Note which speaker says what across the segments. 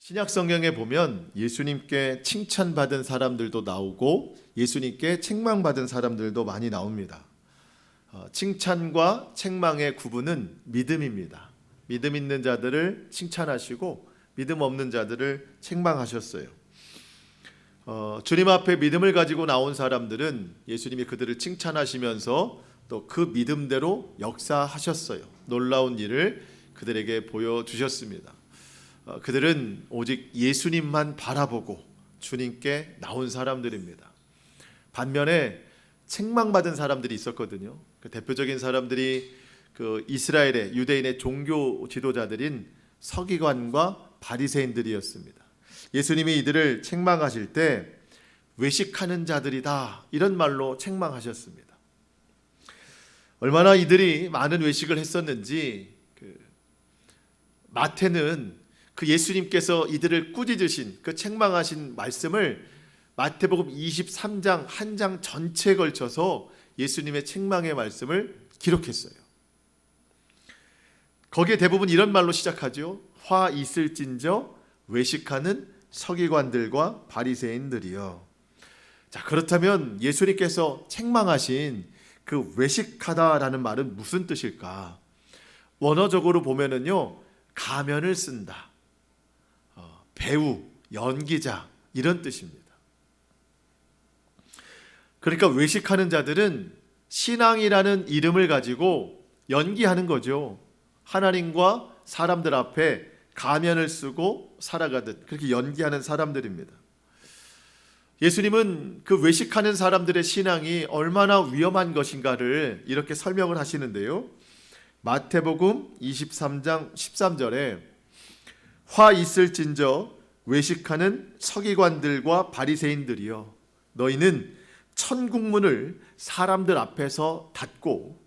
Speaker 1: 신약 성경에 보면 예수님께 칭찬받은 사람들도 나오고 예수님께 책망받은 사람들도 많이 나옵니다. 칭찬과 책망의 구분은 믿음입니다. 믿음 있는 자들을 칭찬하시고 믿음 없는 자들을 책망하셨어요. 주님 앞에 믿음을 가지고 나온 사람들은 예수님이 그들을 칭찬하시면서 또 그 믿음대로 역사하셨어요. 놀라운 일을 그들에게 보여주셨습니다. 그들은 오직 예수님만 바라보고 주님께 나온 사람들입니다. 반면에 책망받은 사람들이 있었거든요. 그 대표적인 사람들이 그 이스라엘의 유대인의 종교 지도자들인 서기관과 바리새인들이었습니다. 예수님이 이들을 책망하실 때 외식하는 자들이다 이런 말로 책망하셨습니다. 얼마나 이들이 많은 외식을 했었는지 마태는 그 예수님께서 이들을 꾸짖으신 그 책망하신 말씀을 마태복음 23장 한 장 전체에 걸쳐서 예수님의 책망의 말씀을 기록했어요. 거기에 대부분 이런 말로 시작하죠. 화 있을진저 외식하는 서기관들과 바리새인들이요. 자, 그렇다면 예수님께서 책망하신 그 외식하다라는 말은 무슨 뜻일까? 원어적으로 보면은요, 가면을 쓴다, 배우, 연기자 이런 뜻입니다. 그러니까 외식하는 자들은 신앙이라는 이름을 가지고 연기하는 거죠. 하나님과 사람들 앞에 가면을 쓰고 살아가듯 그렇게 연기하는 사람들입니다. 예수님은 그 외식하는 사람들의 신앙이 얼마나 위험한 것인가를 이렇게 설명을 하시는데요. 마태복음 23장 13절에 화 있을진저 외식하는 서기관들과 바리새인들이여 너희는 천국문을 사람들 앞에서 닫고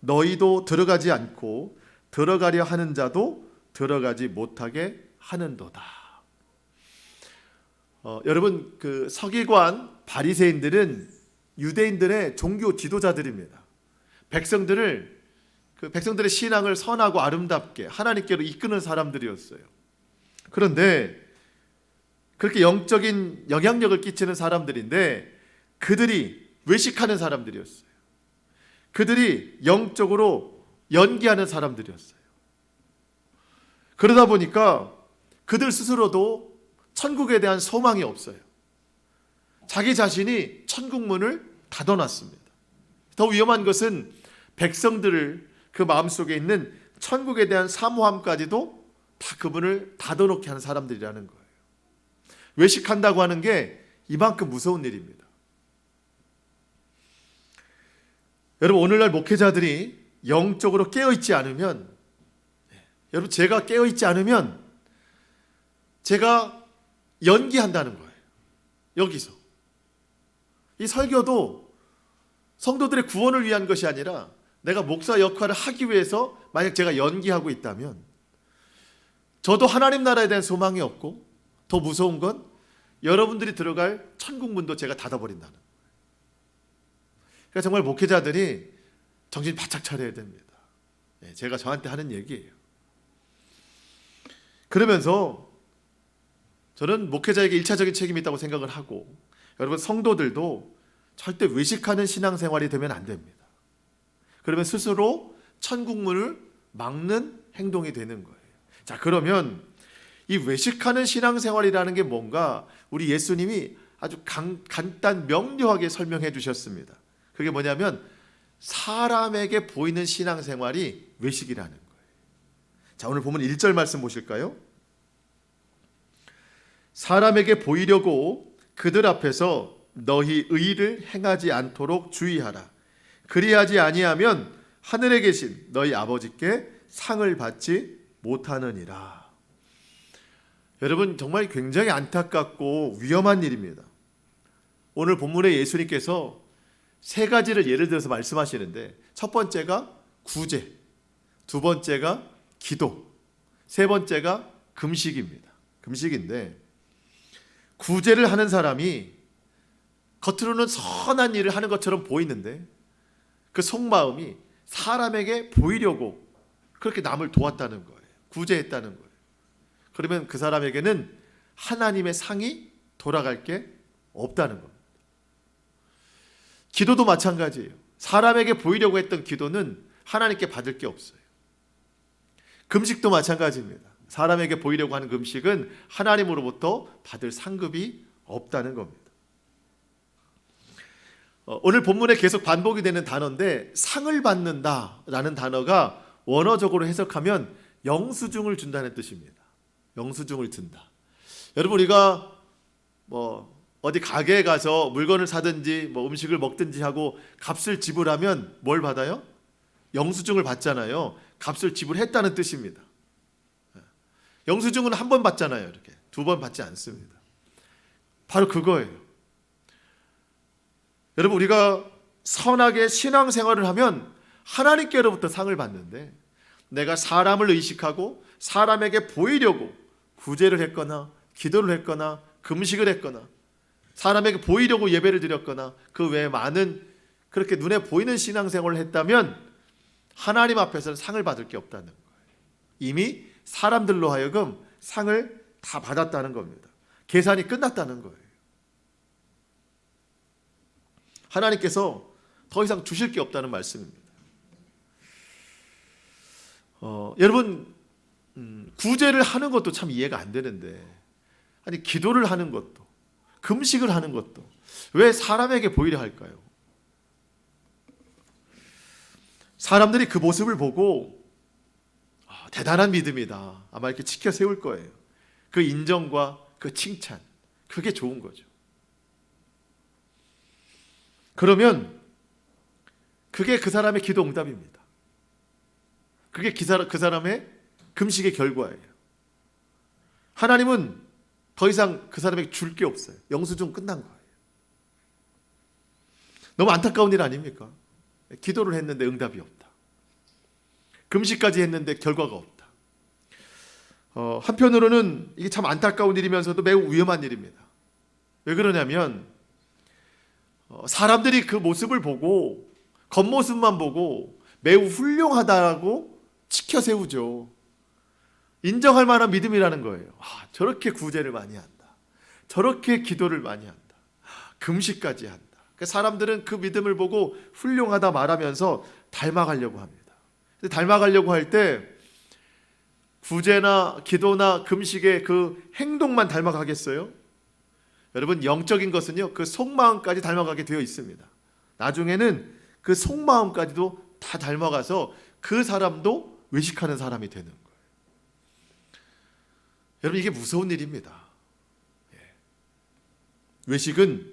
Speaker 1: 너희도 들어가지 않고 들어가려 하는 자도 들어가지 못하게 하는도다. 여러분, 그 서기관 바리새인들은 유대인들의 종교 지도자들입니다. 백성들의 신앙을 선하고 아름답게 하나님께로 이끄는 사람들이었어요. 그런데 그렇게 영적인 영향력을 끼치는 사람들인데 그들이 외식하는 사람들이었어요. 그들이 영적으로 연기하는 사람들이었어요. 그러다 보니까 그들 스스로도 천국에 대한 소망이 없어요. 자기 자신이 천국문을 닫아놨습니다. 더 위험한 것은 백성들을 그 마음속에 있는 천국에 대한 사모함까지도 다 그분을 닫아놓게 하는 사람들이라는 거예요. 외식한다고 하는 게 이만큼 무서운 일입니다. 여러분, 오늘날 목회자들이 영적으로 깨어있지 않으면, 여러분, 제가 깨어있지 않으면 제가 연기한다는 거예요. 여기서 이 설교도 성도들의 구원을 위한 것이 아니라 내가 목사 역할을 하기 위해서 만약 제가 연기하고 있다면 저도 하나님 나라에 대한 소망이 없고 더 무서운 건 여러분들이 들어갈 천국 문도 제가 닫아버린다는 거예요. 그러니까 정말 목회자들이 정신 바짝 차려야 됩니다. 제가 저한테 하는 얘기예요. 그러면서 저는 목회자에게 1차적인 책임이 있다고 생각을 하고 여러분 성도들도 절대 외식하는 신앙생활이 되면 안 됩니다. 그러면 스스로 천국문을 막는 행동이 되는 거예요. 자, 그러면 이 외식하는 신앙생활이라는 게 뭔가 우리 예수님이 아주 간단 명료하게 설명해 주셨습니다. 그게 뭐냐면 사람에게 보이는 신앙생활이 외식이라는 거예요. 자, 오늘 보면 1절 말씀 보실까요? 사람에게 보이려고 그들 앞에서 너희 의를 행하지 않도록 주의하라. 그리하지 아니하면 하늘에 계신 너희 아버지께 상을 받지 못하느니라. 여러분, 정말 굉장히 안타깝고 위험한 일입니다. 오늘 본문에 예수님께서 세 가지를 예를 들어서 말씀하시는데 첫 번째가 구제, 두 번째가 기도, 세 번째가 금식입니다. 금식인데 구제를 하는 사람이 겉으로는 선한 일을 하는 것처럼 보이는데 그 속마음이 사람에게 보이려고 그렇게 남을 도왔다는 거예요. 구제했다는 거예요. 그러면 그 사람에게는 하나님의 상이 돌아갈 게 없다는 겁니다. 기도도 마찬가지예요. 사람에게 보이려고 했던 기도는 하나님께 받을 게 없어요. 금식도 마찬가지입니다. 사람에게 보이려고 하는 금식은 하나님으로부터 받을 상급이 없다는 겁니다. 오늘 본문에 계속 반복이 되는 단어인데 상을 받는다라는 단어가 원어적으로 해석하면 영수증을 준다는 뜻입니다. 영수증을 든다. 여러분 우리가 어디 가게에 가서 물건을 사든지 음식을 먹든지 하고 값을 지불하면 뭘 받아요? 영수증을 받잖아요. 값을 지불했다는 뜻입니다. 영수증은 한 번 받잖아요. 이렇게 두 번 받지 않습니다. 바로 그거예요. 여러분 우리가 선하게 신앙생활을 하면 하나님께로부터 상을 받는데 내가 사람을 의식하고 사람에게 보이려고 구제를 했거나 기도를 했거나 금식을 했거나 사람에게 보이려고 예배를 드렸거나 그 외에 많은 그렇게 눈에 보이는 신앙생활을 했다면 하나님 앞에서는 상을 받을 게 없다는 거예요. 이미 사람들로 하여금 상을 다 받았다는 겁니다. 계산이 끝났다는 거예요. 하나님께서 더 이상 주실 게 없다는 말씀입니다. 여러분 구제를 하는 것도 참 이해가 안 되는데 아니 기도를 하는 것도 금식을 하는 것도 왜 사람에게 보이려 할까요? 사람들이 그 모습을 보고 대단한 믿음이다 아마 이렇게 지켜 세울 거예요. 그 인정과 그 칭찬 그게 좋은 거죠. 그러면 그게 그 사람의 기도 응답입니다. 그게 그 사람의 금식의 결과예요. 하나님은 더 이상 그 사람에게 줄 게 없어요. 영수증 끝난 거예요. 너무 안타까운 일 아닙니까? 기도를 했는데 응답이 없다. 금식까지 했는데 결과가 없다. 한편으로는 이게 참 안타까운 일이면서도 매우 위험한 일입니다. 왜 그러냐면 사람들이 그 모습을 보고 겉모습만 보고 매우 훌륭하다고 지켜 세우죠. 인정할 만한 믿음이라는 거예요. 저렇게 구제를 많이 한다. 저렇게 기도를 많이 한다. 금식까지 한다. 사람들은 그 믿음을 보고 훌륭하다 말하면서 닮아가려고 합니다. 근데 닮아가려고 할 때 구제나 기도나 금식의 그 행동만 닮아가겠어요? 여러분 영적인 것은요 그 속마음까지 닮아가게 되어 있습니다. 나중에는 그 속마음까지도 다 닮아가서 그 사람도 외식하는 사람이 되는 거예요. 여러분 이게 무서운 일입니다. 외식은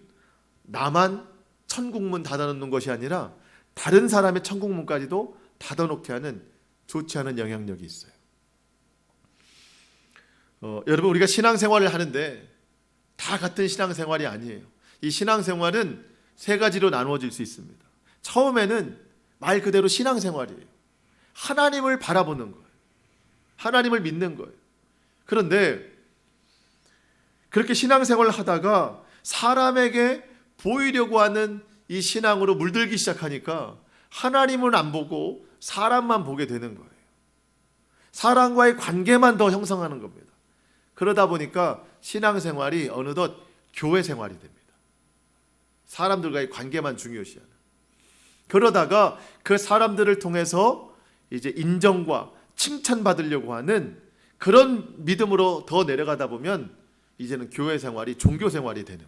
Speaker 1: 나만 천국문 닫아놓는 것이 아니라 다른 사람의 천국문까지도 닫아놓게 하는 좋지 않은 영향력이 있어요. 여러분 우리가 신앙생활을 하는데 다 같은 신앙생활이 아니에요. 이 신앙생활은 세 가지로 나누어질 수 있습니다. 처음에는 말 그대로 신앙생활이에요. 하나님을 바라보는 거예요. 하나님을 믿는 거예요. 그런데 그렇게 신앙생활을 하다가 사람에게 보이려고 하는 이 신앙으로 물들기 시작하니까 하나님은 안 보고 사람만 보게 되는 거예요. 사람과의 관계만 더 형성하는 겁니다. 그러다 보니까 신앙생활이 어느덧 교회 생활이 됩니다. 사람들과의 관계만 중요시하는. 그러다가 그 사람들을 통해서 이제 인정과 칭찬받으려고 하는 그런 믿음으로 더 내려가다 보면 이제는 교회 생활이 종교 생활이 되는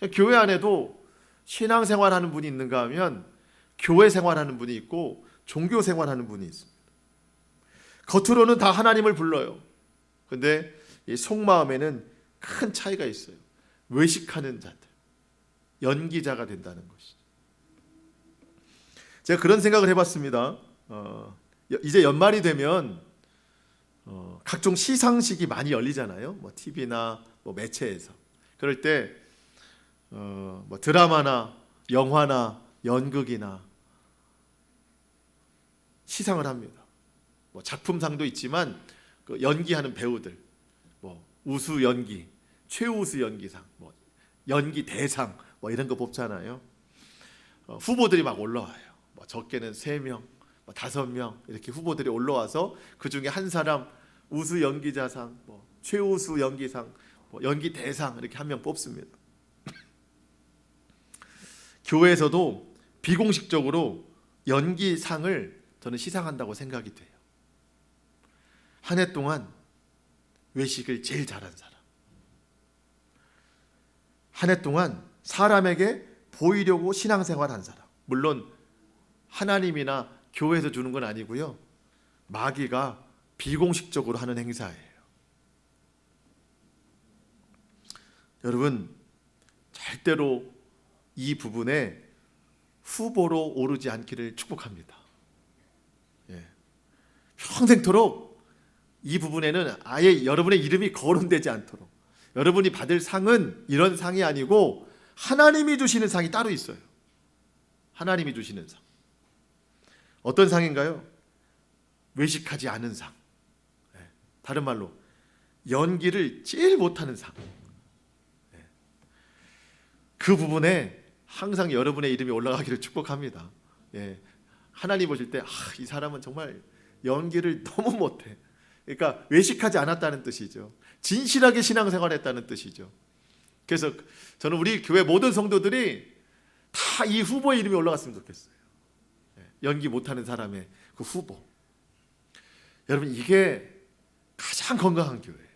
Speaker 1: 거예요. 교회 안에도 신앙 생활하는 분이 있는가 하면 교회 생활하는 분이 있고 종교 생활하는 분이 있습니다. 겉으로는 다 하나님을 불러요. 근데 이 속마음에는 큰 차이가 있어요. 외식하는 자들, 연기자가 된다는 것이죠. 제가 그런 생각을 해봤습니다. 이제 연말이 되면 각종 시상식이 많이 열리잖아요. TV나 매체에서. 그럴 때 드라마나 영화나 연극이나 시상을 합니다. 작품상도 있지만 그 연기하는 배우들, 우수 연기, 최우수 연기상, 연기 대상 이런 거 뽑잖아요. 후보들이 막 올라와요. 적게는 3명, 5명 이렇게 후보들이 올라와서 그 중에 한 사람 우수 연기자상, 최우수 연기상, 연기 대상 이렇게 한 명 뽑습니다. 교회에서도 비공식적으로 연기상을 저는 시상한다고 생각이 돼요. 한 해 동안 외식을 제일 잘한 사람, 한 해 동안 사람에게 보이려고 신앙생활한 사람, 물론 하나님이나 교회에서 주는 건 아니고요, 마귀가 비공식적으로 하는 행사예요. 여러분, 절대로 이 부분에 후보로 오르지 않기를 축복합니다. 평생토록 이 부분에는 아예 여러분의 이름이 거론되지 않도록, 여러분이 받을 상은 이런 상이 아니고 하나님이 주시는 상이 따로 있어요. 하나님이 주시는 상. 어떤 상인가요? 외식하지 않은 상. 다른 말로 연기를 제일 못하는 상. 그 부분에 항상 여러분의 이름이 올라가기를 축복합니다. 하나님 보실 때 이 사람은 정말 연기를 너무 못해. 그러니까 외식하지 않았다는 뜻이죠. 진실하게 신앙생활했다는 뜻이죠. 그래서 저는 우리 교회 모든 성도들이 다 이 후보의 이름이 올라갔으면 좋겠어요. 연기 못하는 사람의 그 후보. 여러분, 이게 가장 건강한 교회예요.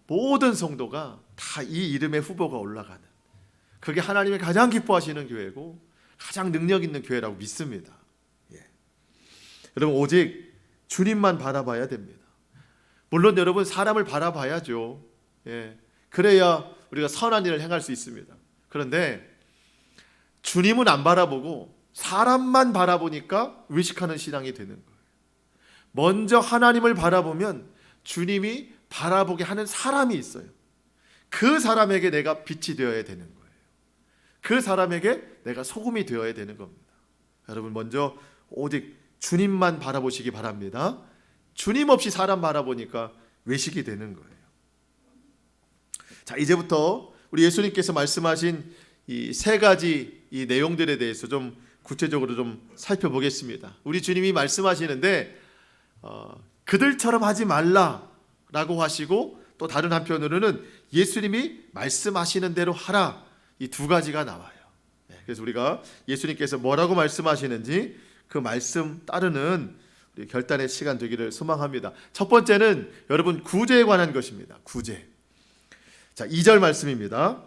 Speaker 1: 모든 성도가 다 이 이름의 후보가 올라가는, 그게 하나님이 가장 기뻐하시는 교회고 가장 능력 있는 교회라고 믿습니다. 여러분, 오직 주님만 바라봐야 됩니다. 물론 여러분, 사람을 바라봐야죠. 그래야 우리가 선한 일을 행할 수 있습니다. 그런데 주님은 안 바라보고 사람만 바라보니까 외식하는 신앙이 되는 거예요. 먼저 하나님을 바라보면 주님이 바라보게 하는 사람이 있어요. 그 사람에게 내가 빛이 되어야 되는 거예요. 그 사람에게 내가 소금이 되어야 되는 겁니다. 여러분, 먼저 오직 주님만 바라보시기 바랍니다. 주님 없이 사람 바라보니까 외식이 되는 거예요. 자, 이제부터 우리 예수님께서 말씀하신 이 세 가지 이 내용들에 대해서 좀 구체적으로 좀 살펴보겠습니다. 우리 주님이 말씀하시는데 그들처럼 하지 말라라고 하시고, 또 다른 한편으로는 예수님이 말씀하시는 대로 하라, 이 두 가지가 나와요. 그래서 우리가 예수님께서 뭐라고 말씀하시는지 그 말씀 따르는 우리 결단의 시간 되기를 소망합니다. 첫 번째는 여러분 구제에 관한 것입니다. 구제. 자, 2절 말씀입니다.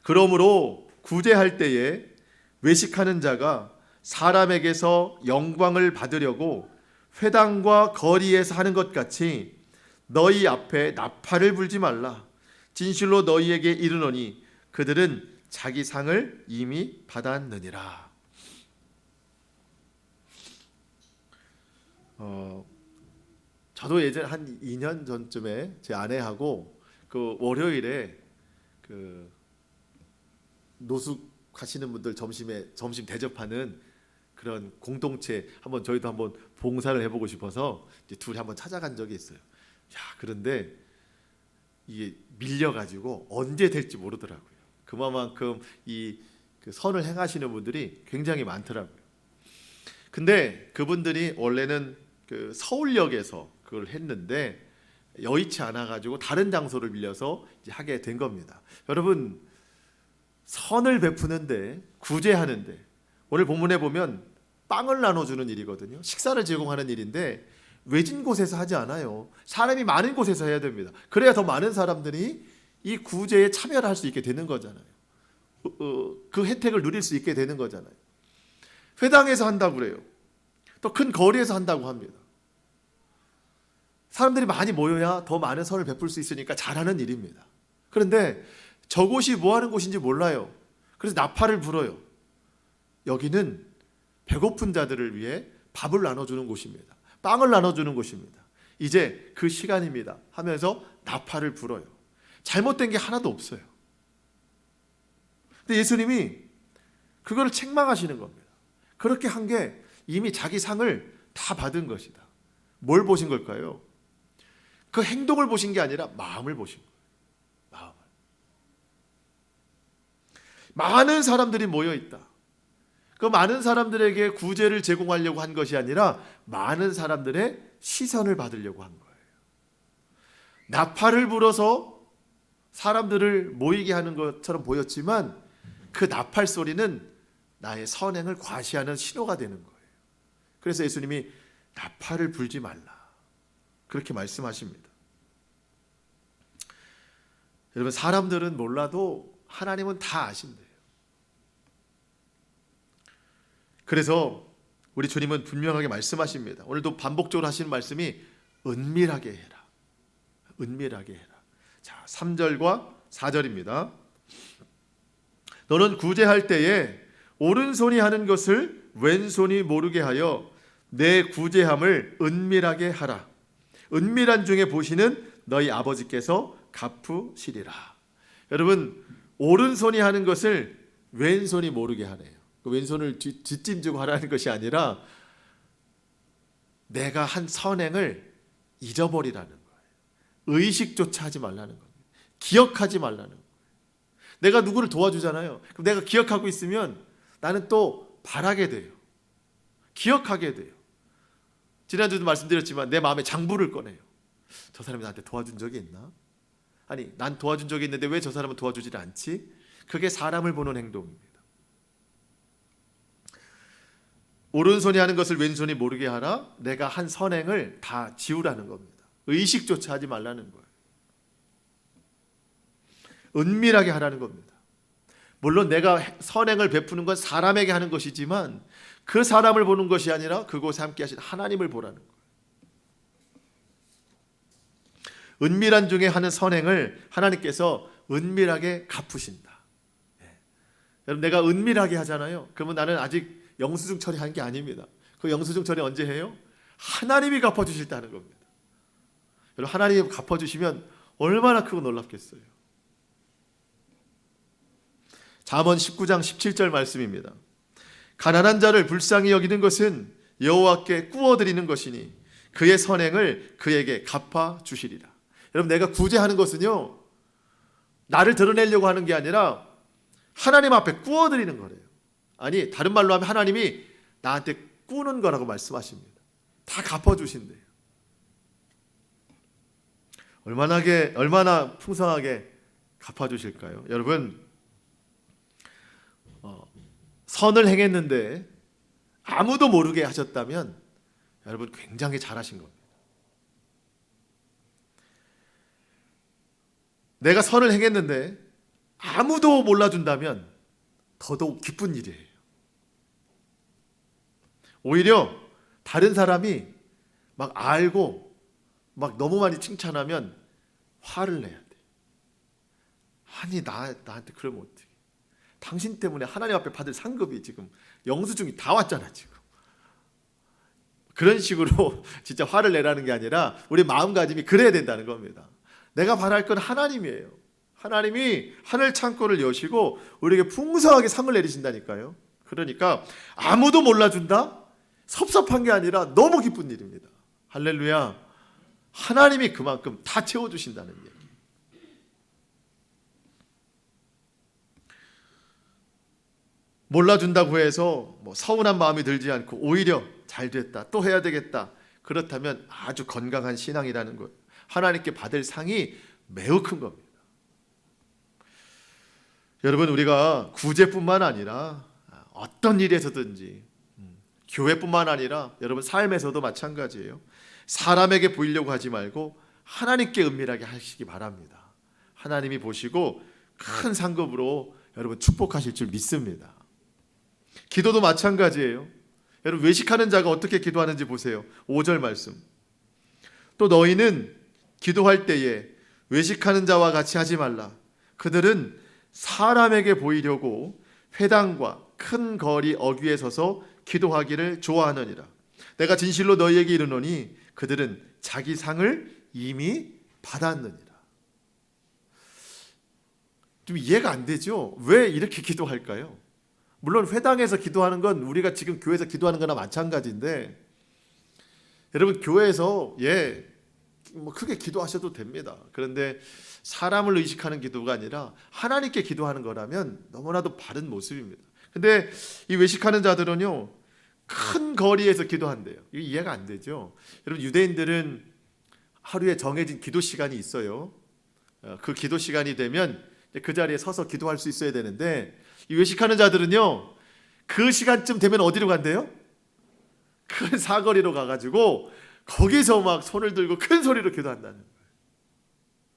Speaker 1: 그러므로 구제할 때에 외식하는 자가 사람에게서 영광을 받으려고 회당과 거리에서 하는 것 같이 너희 앞에 나팔을 불지 말라. 진실로 너희에게 이르노니 그들은 자기 상을 이미 받았느니라. 저도 예전에 한 2년 전쯤에 제 아내하고 그 월요일에 그 노숙하시는 분들 점심 대접하는 그런 공동체 한번 저희도 한번 봉사를 해보고 싶어서 이제 둘이 한번 찾아간 적이 있어요. 그런데 이게 밀려가지고 언제 될지 모르더라고요. 그만큼 그 선을 행하시는 분들이 굉장히 많더라고요. 근데 그분들이 원래는 그 서울역에서 그걸 했는데 여의치 않아가지고 다른 장소를 빌려서 이제 하게 된 겁니다. 여러분, 선을 베푸는데, 구제하는데, 오늘 본문에 보면 빵을 나눠주는 일이거든요. 식사를 제공하는 일인데 외진 곳에서 하지 않아요. 사람이 많은 곳에서 해야 됩니다. 그래야 더 많은 사람들이 이 구제에 참여를 할 수 있게 되는 거잖아요. 그 혜택을 누릴 수 있게 되는 거잖아요. 회당에서 한다고 그래요. 또 큰 거리에서 한다고 합니다. 사람들이 많이 모여야 더 많은 선을 베풀 수 있으니까 잘하는 일입니다. 그런데 저곳이 뭐 하는 곳인지 몰라요. 그래서 나팔을 불어요. 여기는 배고픈 자들을 위해 밥을 나눠주는 곳입니다. 빵을 나눠주는 곳입니다. 이제 그 시간입니다 하면서 나팔을 불어요. 잘못된 게 하나도 없어요. 근데 예수님이 그거를 책망하시는 겁니다. 그렇게 한 게 이미 자기 상을 다 받은 것이다. 뭘 보신 걸까요? 그 행동을 보신 게 아니라 마음을 보신 거예요. 마음을. 많은 사람들이 모여 있다. 그 많은 사람들에게 구제를 제공하려고 한 것이 아니라 많은 사람들의 시선을 받으려고 한 거예요. 나팔을 불어서 사람들을 모이게 하는 것처럼 보였지만 그 나팔 소리는 나의 선행을 과시하는 신호가 되는 거예요. 그래서 예수님이 나팔을 불지 말라 그렇게 말씀하십니다. 여러분, 사람들은 몰라도 하나님은 다 아신대요. 그래서 우리 주님은 분명하게 말씀하십니다. 오늘도 반복적으로 하시는 말씀이 은밀하게 해라. 은밀하게 해라. 자, 3절과 4절입니다. 너는 구제할 때에 오른손이 하는 것을 왼손이 모르게 하여 내 구제함을 은밀하게 하라. 은밀한 중에 보시는 너희 아버지께서 갚으시리라. 여러분, 오른손이 하는 것을 왼손이 모르게 하네요. 왼손을 뒷짐지고 하라는 것이 아니라 내가 한 선행을 잊어버리라는 거예요. 의식조차 하지 말라는 겁니다. 기억하지 말라는 거예요. 내가 누구를 도와주잖아요. 그럼 내가 기억하고 있으면 나는 또 바라게 돼요. 기억하게 돼요. 지난주도 말씀드렸지만 내 마음에 장부를 꺼내요. 저 사람이 나한테 도와준 적이 있나? 아니, 난 도와준 적이 있는데 왜 저 사람은 도와주질 않지? 그게 사람을 보는 행동입니다. 오른손이 하는 것을 왼손이 모르게 하라. 내가 한 선행을 다 지우라는 겁니다. 의식조차 하지 말라는 거예요. 은밀하게 하라는 겁니다. 물론 내가 선행을 베푸는 건 사람에게 하는 것이지만 그 사람을 보는 것이 아니라 그곳에 함께 하신 하나님을 보라는 거예요. 은밀한 중에 하는 선행을 하나님께서 은밀하게 갚으신다. 여러분, 내가 은밀하게 하잖아요. 그러면 나는 아직 영수증 처리한 게 아닙니다. 그 영수증 처리 언제 해요? 하나님이 갚아주실다는 겁니다. 여러분, 하나님이 갚아주시면 얼마나 크고 놀랍겠어요. 잠언 19장 17절 말씀입니다. 가난한 자를 불쌍히 여기는 것은 여호와께 구워드리는 것이니 그의 선행을 그에게 갚아주시리라. 여러분, 내가 구제하는 것은요, 나를 드러내려고 하는 게 아니라 하나님 앞에 구워드리는 거래요. 아니, 다른 말로 하면 하나님이 나한테 꾸는 거라고 말씀하십니다. 다 갚아주신대요. 얼마나 풍성하게 갚아주실까요? 여러분, 선을 행했는데 아무도 모르게 하셨다면 여러분 굉장히 잘하신 겁니다. 내가 선을 행했는데 아무도 몰라준다면 더더욱 기쁜 일이에요. 오히려 다른 사람이 막 알고 막 너무 많이 칭찬하면 화를 내야 돼. 아니, 나한테 그러면 어떡해. 당신 때문에 하나님 앞에 받을 상급이 지금 영수증이 다 왔잖아 지금. 그런 식으로 진짜 화를 내라는 게 아니라 우리 마음가짐이 그래야 된다는 겁니다. 내가 바랄 건 하나님이에요. 하나님이 하늘 창고를 여시고 우리에게 풍성하게 상을 내리신다니까요. 그러니까 아무도 몰라준다? 섭섭한 게 아니라 너무 기쁜 일입니다. 할렐루야. 하나님이 그만큼 다 채워주신다는 얘기. 몰라준다고 해서 서운한 마음이 들지 않고 오히려 잘됐다, 또 해야 되겠다, 그렇다면 아주 건강한 신앙이라는 것, 하나님께 받을 상이 매우 큰 겁니다. 여러분, 우리가 구제뿐만 아니라 어떤 일에서든지, 교회뿐만 아니라 여러분 삶에서도 마찬가지예요. 사람에게 보이려고 하지 말고 하나님께 은밀하게 하시기 바랍니다. 하나님이 보시고 큰 상급으로 여러분 축복하실 줄 믿습니다. 기도도 마찬가지예요. 여러분, 외식하는 자가 어떻게 기도하는지 보세요. 5절 말씀. 또 너희는 기도할 때에 외식하는 자와 같이 하지 말라. 그들은 사람에게 보이려고 회당과 큰 거리 어귀에 서서 기도하기를 좋아하느니라. 내가 진실로 너희에게 이르노니 그들은 자기 상을 이미 받았느니라. 좀 이해가 안 되죠? 왜 이렇게 기도할까요? 물론 회당에서 기도하는 건 우리가 지금 교회에서 기도하는 거나 마찬가지인데, 여러분, 교회에서 크게 기도하셔도 됩니다. 그런데 사람을 의식하는 기도가 아니라 하나님께 기도하는 거라면 너무나도 바른 모습입니다. 근데 이 외식하는 자들은요, 큰 거리에서 기도한대요. 이게 이해가 안 되죠? 여러분, 유대인들은 하루에 정해진 기도 시간이 있어요. 그 기도 시간이 되면 그 자리에 서서 기도할 수 있어야 되는데, 이 외식하는 자들은요, 그 시간쯤 되면 어디로 간대요? 큰 사거리로 가가지고 거기서 막 손을 들고 큰 소리로 기도한다는 거예요.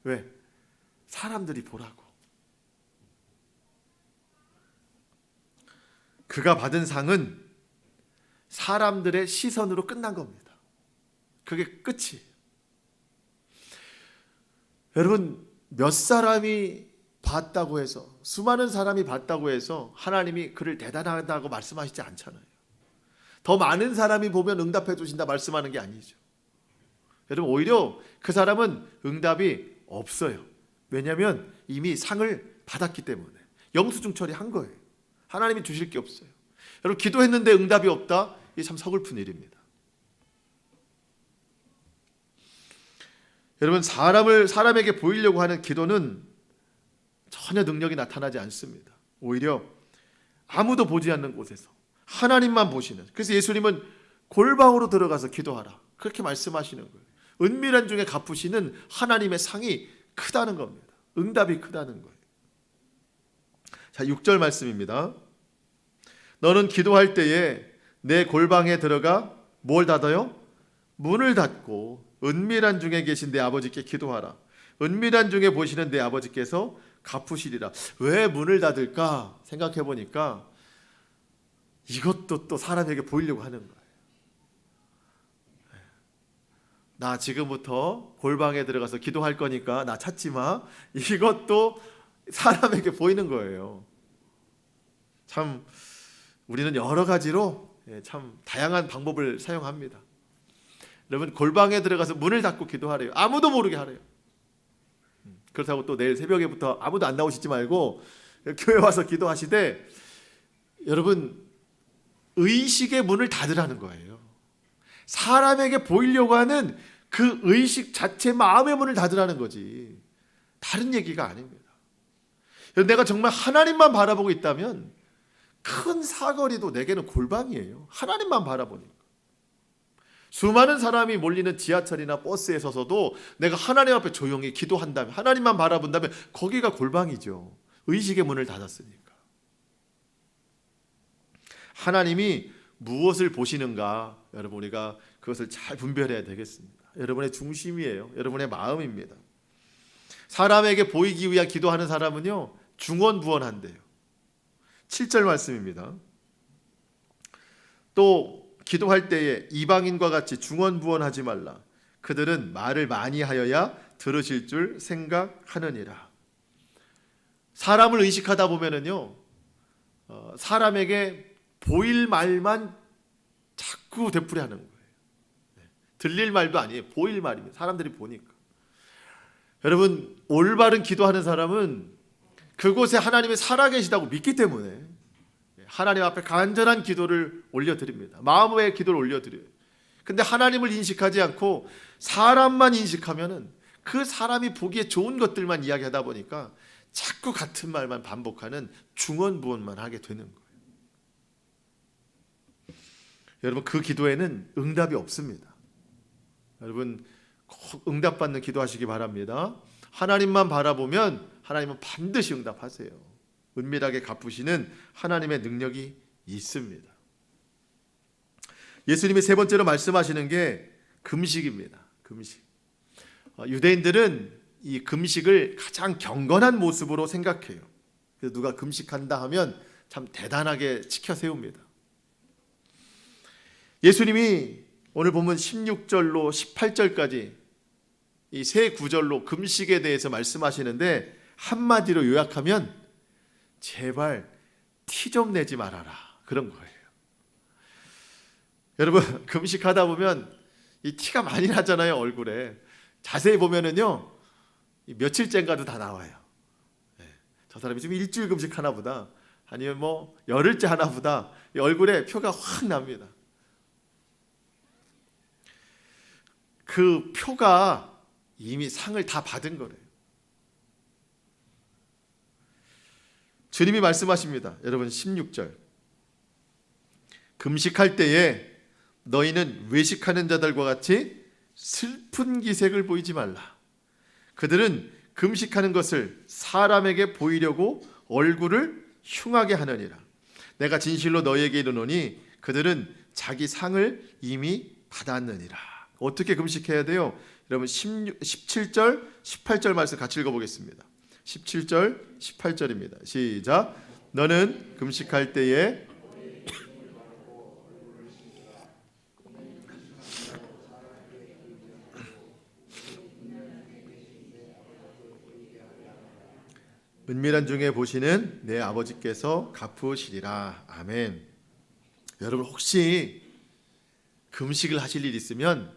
Speaker 1: 왜? 사람들이 보라고. 그가 받은 상은 사람들의 시선으로 끝난 겁니다. 그게 끝이에요. 여러분, 몇 사람이 봤다고 해서, 수많은 사람이 봤다고 해서 하나님이 그를 대단하다고 말씀하시지 않잖아요. 더 많은 사람이 보면 응답해 주신다 말씀하는 게 아니죠. 여러분, 오히려 그 사람은 응답이 없어요. 왜냐하면 이미 상을 받았기 때문에. 영수증 처리한 거예요. 하나님이 주실 게 없어요. 여러분, 기도했는데 응답이 없다? 이게 참 서글픈 일입니다. 여러분, 사람에게 보이려고 하는 기도는 전혀 능력이 나타나지 않습니다. 오히려 아무도 보지 않는 곳에서 하나님만 보시는. 그래서 예수님은 골방으로 들어가서 기도하라, 그렇게 말씀하시는 거예요. 은밀한 중에 갚으시는 하나님의 상이 크다는 겁니다. 응답이 크다는 거예요. 자, 6절 말씀입니다. 너는 기도할 때에 내 골방에 들어가 뭘 닫아요? 문을 닫고 은밀한 중에 계신 내 아버지께 기도하라. 은밀한 중에 보시는 내 아버지께서 갚으시리라. 왜 문을 닫을까 생각해 보니까 이것도 또 사람에게 보이려고 하는 거예요. 나 지금부터 골방에 들어가서 기도할 거니까 나 찾지 마. 이것도 사람에게 보이는 거예요. 참 우리는 여러 가지로 참 다양한 방법을 사용합니다. 여러분, 골방에 들어가서 문을 닫고 기도하래요. 아무도 모르게 하래요. 그렇다고 또 내일 새벽에부터 아무도 안 나오시지 말고 교회 와서 기도하시되, 여러분, 의식의 문을 닫으라는 거예요. 사람에게 보이려고 하는 그 의식 자체, 마음의 문을 닫으라는 거지, 다른 얘기가 아닙니다. 내가 정말 하나님만 바라보고 있다면 큰 사거리도 내게는 골방이에요. 하나님만 바라보니까. 수많은 사람이 몰리는 지하철이나 버스에 서서도 내가 하나님 앞에 조용히 기도한다면, 하나님만 바라본다면 거기가 골방이죠. 의식의 문을 닫았으니까. 하나님이 무엇을 보시는가, 여러분, 우리가 그것을 잘 분별해야 되겠습니다. 여러분의 중심이에요. 여러분의 마음입니다. 사람에게 보이기 위한 기도하는 사람은요, 중언부언한대요. 7절 말씀입니다. 또 기도할 때에 이방인과 같이 중언부언하지 말라. 그들은 말을 많이 하여야 들으실 줄 생각하느니라. 사람을 의식하다 보면은요, 사람에게 보일 말만 자꾸 되풀이하는 거예요. 들릴 말도 아니에요. 보일 말입니다. 사람들이 보니까. 여러분, 올바른 기도하는 사람은 그곳에 하나님이 살아계시다고 믿기 때문에 하나님 앞에 간절한 기도를 올려드립니다. 마음의 기도를 올려드려요. 근데 하나님을 인식하지 않고 사람만 인식하면은 그 사람이 보기에 좋은 것들만 이야기하다 보니까 자꾸 같은 말만 반복하는 중언부언만 하게 되는 거예요. 여러분, 그 기도에는 응답이 없습니다. 여러분, 꼭 응답받는 기도하시기 바랍니다. 하나님만 바라보면 하나님은 반드시 응답하세요. 은밀하게 갚으시는 하나님의 능력이 있습니다. 예수님이 세 번째로 말씀하시는 게 금식입니다. 금식. 유대인들은 이 금식을 가장 경건한 모습으로 생각해요. 그래서 누가 금식한다 하면 참 대단하게 지켜 세웁니다. 예수님이 오늘 보면 16절로 18절까지 이 세 구절로 금식에 대해서 말씀하시는데, 한마디로 요약하면 제발 티 좀 내지 말아라, 그런 거예요. 여러분, 금식하다 보면 이 티가 많이 나잖아요, 얼굴에. 자세히 보면은요, 며칠째인가도 다 나와요. 저 사람이 지금 일주일 금식하나 보다, 아니면 뭐 열흘째 하나 보다, 이 얼굴에 표가 확 납니다. 그 표가 이미 상을 다 받은 거래요. 주님이 말씀하십니다. 여러분, 16절. 금식할 때에 너희는 외식하는 자들과 같이 슬픈 기색을 보이지 말라. 그들은 금식하는 것을 사람에게 보이려고 얼굴을 흉하게 하느니라. 내가 진실로 너희에게 이르노니 그들은 자기 상을 이미 받았느니라. 어떻게 금식해야 돼요? 여러분 17절 18절 말씀 같이 읽어보겠습니다. 17절 18절입니다. 시작. 너는 금식할 때에 은밀한 중에 보시는 내 아버지께서 갚으시리라. 아멘. 여러분 혹시 금식을 하실 일 있으면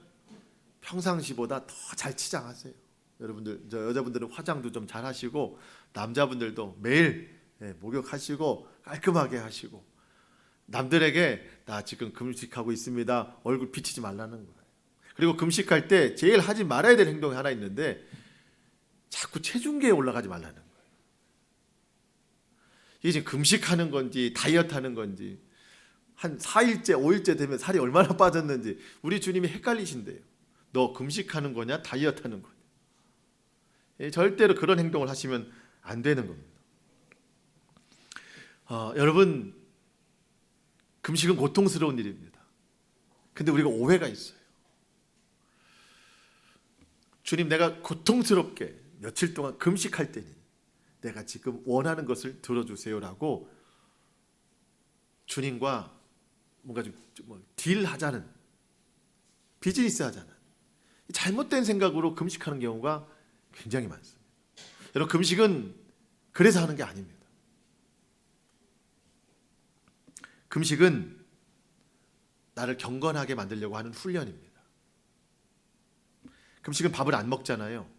Speaker 1: 평상시보다 더 잘 치장하세요. 여러분들, 저 여자분들은 화장도 좀 잘 하시고 남자분들도 매일 목욕하시고 깔끔하게 하시고 남들에게 나 지금 금식하고 있습니다. 얼굴 비치지 말라는 거예요. 그리고 금식할 때 제일 하지 말아야 될 행동이 하나 있는데 자꾸 체중계에 올라가지 말라는 거예요. 이게 지금 금식하는 건지 다이어트 하는 건지 한 4일째 5일째 되면 살이 얼마나 빠졌는지 우리 주님이 헷갈리신대요. 너 금식하는 거냐 다이어트 하는 거냐. 절대로 그런 행동을 하시면 안 되는 겁니다. 여러분 금식은 고통스러운 일입니다. 근데 우리가 오해가 있어요. 주님, 내가 고통스럽게 며칠 동안 금식할 때니 내가 지금 원하는 것을 들어주세요라고 주님과 뭔가 좀 딜하자는, 비즈니스 하자는 잘못된 생각으로 금식하는 경우가 굉장히 많습니다. 여러분 금식은 그래서 하는 게 아닙니다. 금식은 나를 경건하게 만들려고 하는 훈련입니다. 금식은 밥을 안 먹잖아요.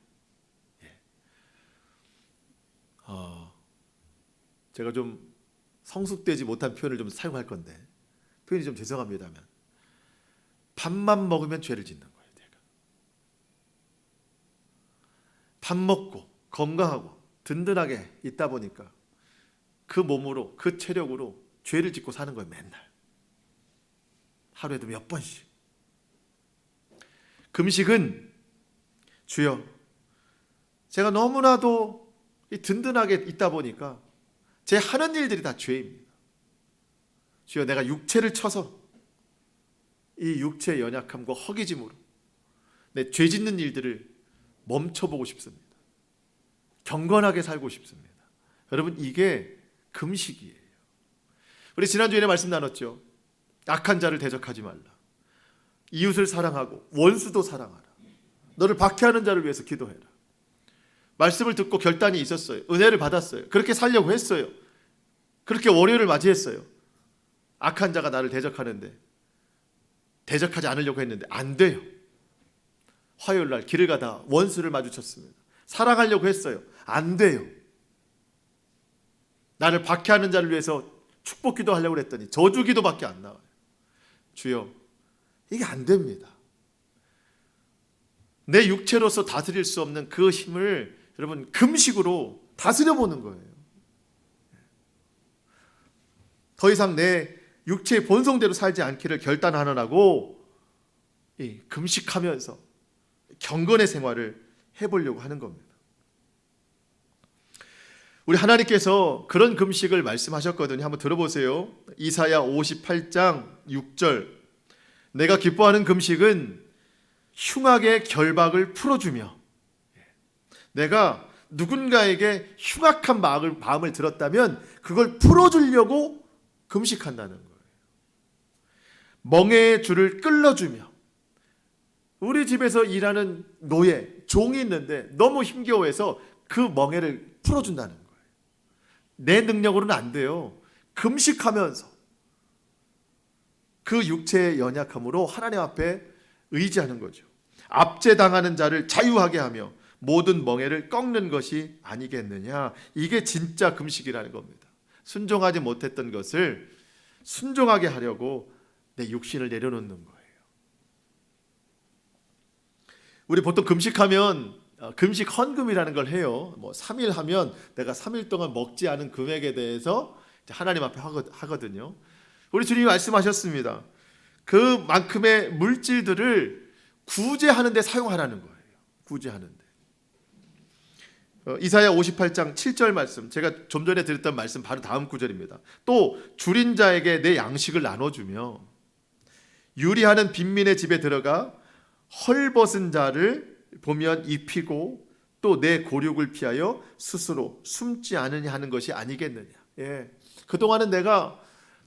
Speaker 1: 제가 좀 성숙되지 못한 표현을 좀 사용할 건데 표현이 좀 죄송합니다만 밥만 먹으면 죄를 짓는 거예요. 내가 밥 먹고 건강하고 든든하게 있다 보니까 그 몸으로 그 체력으로 죄를 짓고 사는 거예요. 맨날 하루에도 몇 번씩. 금식은 주여 제가 너무나도 든든하게 있다 보니까 제 하는 일들이 다 죄입니다. 주여 내가 육체를 쳐서 이 육체의 연약함과 허기짐으로 내 죄 짓는 일들을 멈춰보고 싶습니다. 경건하게 살고 싶습니다. 여러분 이게 금식이에요. 우리 지난주에 말씀 나눴죠. 악한 자를 대적하지 말라. 이웃을 사랑하고 원수도 사랑하라. 너를 박해하는 자를 위해서 기도해라. 말씀을 듣고 결단이 있었어요. 은혜를 받았어요. 그렇게 살려고 했어요. 그렇게 월요일을 맞이했어요. 악한 자가 나를 대적하는데 대적하지 않으려고 했는데 안 돼요. 화요일 날 길을 가다 원수를 마주쳤습니다. 사랑하려고 했어요. 안 돼요. 나를 박해하는 자를 위해서 축복 기도하려고 했더니 저주 기도밖에 안 나와요. 주여 이게 안 됩니다. 내 육체로서 다스릴 수 없는 그 힘을 여러분 금식으로 다스려 보는 거예요. 더 이상 내 육체의 본성대로 살지 않기를 결단하느라고 금식하면서 경건의 생활을 해보려고 하는 겁니다. 우리 하나님께서 그런 금식을 말씀하셨거든요. 한번 들어보세요. 이사야 58장 6절. 내가 기뻐하는 금식은 흉악의 결박을 풀어주며, 내가 누군가에게 흉악한 마음을 들었다면 그걸 풀어주려고 금식한다는 거예요. 멍에의 줄을 끌어주며, 우리 집에서 일하는 노예, 종이 있는데 너무 힘겨워해서 그 멍에를 풀어준다는 거예요. 내 능력으로는 안 돼요. 금식하면서 그 육체의 연약함으로 하나님 앞에 의지하는 거죠. 압제당하는 자를 자유하게 하며 모든 멍에를 꺾는 것이 아니겠느냐. 이게 진짜 금식이라는 겁니다. 순종하지 못했던 것을 순종하게 하려고 내 육신을 내려놓는 거예요. 우리 보통 금식하면 금식 헌금이라는 걸 해요. 3일 하면 내가 3일 동안 먹지 않은 금액에 대해서 하나님 앞에 하거든요. 우리 주님이 말씀하셨습니다. 그만큼의 물질들을 구제하는 데 사용하라는 거예요. 구제하는 데. 이사야 58장 7절 말씀, 제가 좀 전에 드렸던 말씀 바로 다음 구절입니다. 또 줄인 자에게 내 양식을 나눠주며 유리하는 빈민의 집에 들어가 헐벗은 자를 보면 입히고 또 내 고륙을 피하여 스스로 숨지 않으냐 하는 것이 아니겠느냐. 예. 그동안은 내가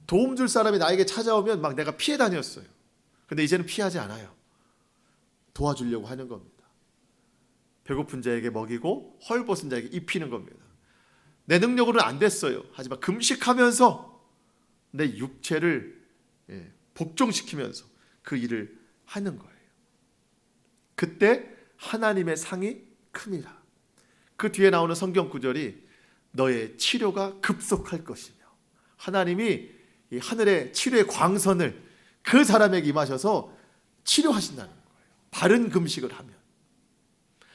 Speaker 1: 도움 줄 사람이 나에게 찾아오면 막 내가 피해 다녔어요. 근데 이제는 피하지 않아요. 도와주려고 하는 겁니다. 배고픈 자에게 먹이고 헐벗은 자에게 입히는 겁니다. 내 능력으로는 안 됐어요. 하지만 금식하면서 내 육체를 복종시키면서 그 일을 하는 거예요. 그때 하나님의 상이 큽니다. 그 뒤에 나오는 성경 구절이 너의 치료가 급속할 것이며, 하나님이 이 하늘의 치료의 광선을 그 사람에게 임하셔서 치료하신다는 거예요. 바른 금식을 하면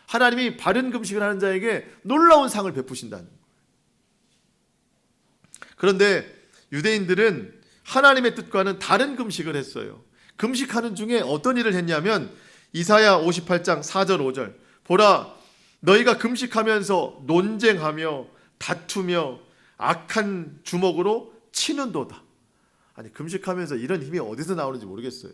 Speaker 1: 하나님이 바른 금식을 하는 자에게 놀라운 상을 베푸신다는 거예요. 그런데 유대인들은 하나님의 뜻과는 다른 금식을 했어요. 금식하는 중에 어떤 일을 했냐면 이사야 58장 4절 5절, 보라 너희가 금식하면서 논쟁하며 다투며 악한 주먹으로 치는도다. 아니, 금식하면서 이런 힘이 어디서 나오는지 모르겠어요.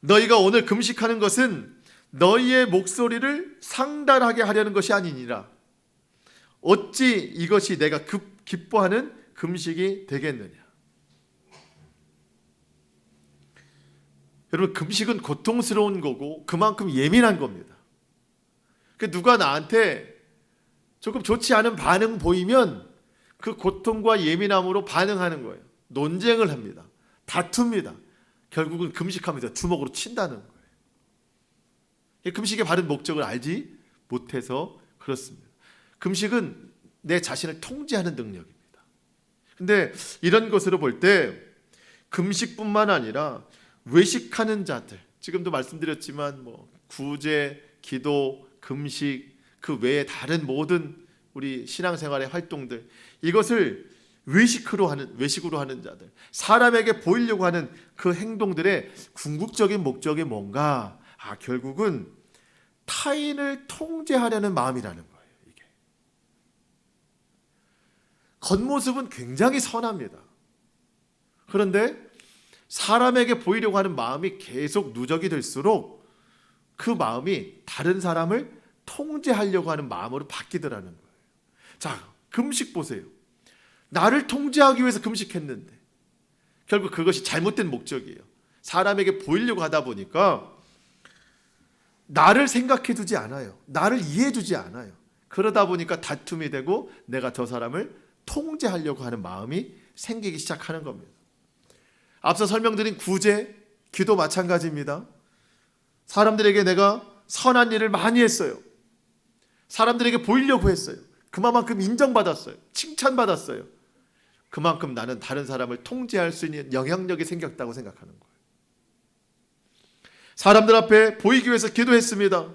Speaker 1: 너희가 오늘 금식하는 것은 너희의 목소리를 상달하게 하려는 것이 아니니라. 어찌 이것이 내가 기뻐하는 금식이 되겠느냐. 여러분, 금식은 고통스러운 거고 그만큼 예민한 겁니다. 누가 나한테 조금 좋지 않은 반응 보이면 그 고통과 예민함으로 반응하는 거예요. 논쟁을 합니다. 다툽니다. 결국은 금식하면서 주먹으로 친다는 거예요. 금식의 바른 목적을 알지 못해서 그렇습니다. 금식은 내 자신을 통제하는 능력입니다. 근데 이런 것으로 볼 때 금식뿐만 아니라 외식하는 자들, 지금도 말씀드렸지만 구제, 기도, 금식, 그 외에 다른 모든 우리 신앙생활의 활동들, 이것을 외식으로 하는 자들, 사람에게 보이려고 하는 그 행동들의 궁극적인 목적이 뭔가? 결국은 타인을 통제하려는 마음이라는 거예요. 이게 겉모습은 굉장히 선합니다. 그런데 사람에게 보이려고 하는 마음이 계속 누적이 될수록 그 마음이 다른 사람을 통제하려고 하는 마음으로 바뀌더라는 거예요. 자, 금식 보세요. 나를 통제하기 위해서 금식했는데 결국 그것이 잘못된 목적이에요. 사람에게 보이려고 하다 보니까 나를 생각해 두지 않아요. 나를 이해해 주지 않아요. 그러다 보니까 다툼이 되고 내가 저 사람을 통제하려고 하는 마음이 생기기 시작하는 겁니다. 앞서 설명드린 구제, 기도 마찬가지입니다. 사람들에게 내가 선한 일을 많이 했어요. 사람들에게 보이려고 했어요. 그만큼 인정받았어요. 칭찬받았어요. 그만큼 나는 다른 사람을 통제할 수 있는 영향력이 생겼다고 생각하는 거예요. 사람들 앞에 보이기 위해서 기도했습니다.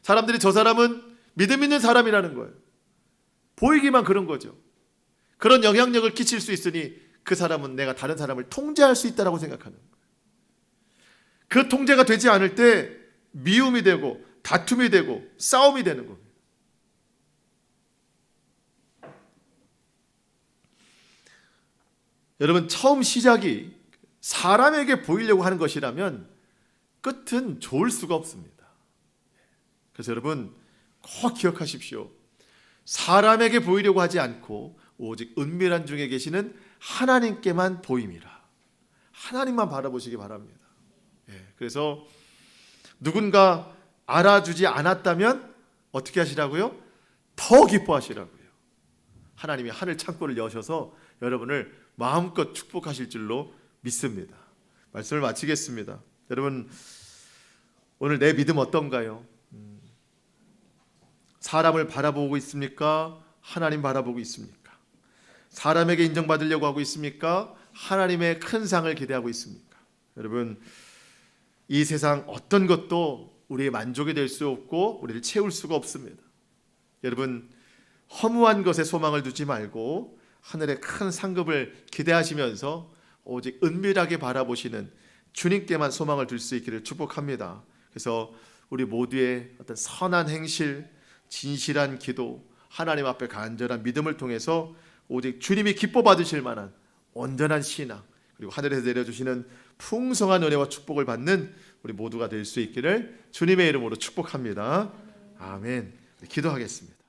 Speaker 1: 사람들이 저 사람은 믿음 있는 사람이라는 거예요. 보이기만 그런 거죠. 그런 영향력을 끼칠 수 있으니 그 사람은 내가 다른 사람을 통제할 수 있다고 생각하는 거예요. 그 통제가 되지 않을 때 미움이 되고 다툼이 되고 싸움이 되는 겁니다. 여러분, 처음 시작이 사람에게 보이려고 하는 것이라면 끝은 좋을 수가 없습니다. 그래서 여러분 꼭 기억하십시오. 사람에게 보이려고 하지 않고 오직 은밀한 중에 계시는 하나님께만 보임이라. 하나님만 바라보시기 바랍니다. 그래서 누군가 알아주지 않았다면 어떻게 하시라고요? 더 기뻐하시라고요. 하나님이 하늘 창고를 여셔서 여러분을 마음껏 축복하실 줄로 믿습니다. 말씀을 마치겠습니다. 여러분, 오늘 내 믿음 어떤가요? 사람을 바라보고 있습니까? 하나님 바라보고 있습니까? 사람에게 인정받으려고 하고 있습니까? 하나님의 큰 상을 기대하고 있습니까? 여러분, 이 세상 어떤 것도 우리의 만족이 될 수 없고 우리를 채울 수가 없습니다. 여러분, 허무한 것에 소망을 두지 말고 하늘의 큰 상급을 기대하시면서 오직 은밀하게 바라보시는 주님께만 소망을 둘 수 있기를 축복합니다. 그래서 우리 모두의 어떤 선한 행실, 진실한 기도, 하나님 앞에 간절한 믿음을 통해서 오직 주님이 기뻐 받으실 만한 온전한 신앙, 그리고 하늘에서 내려주시는 풍성한 은혜와 축복을 받는 우리 모두가 될 수 있기를 주님의 이름으로 축복합니다. 아멘. 기도하겠습니다.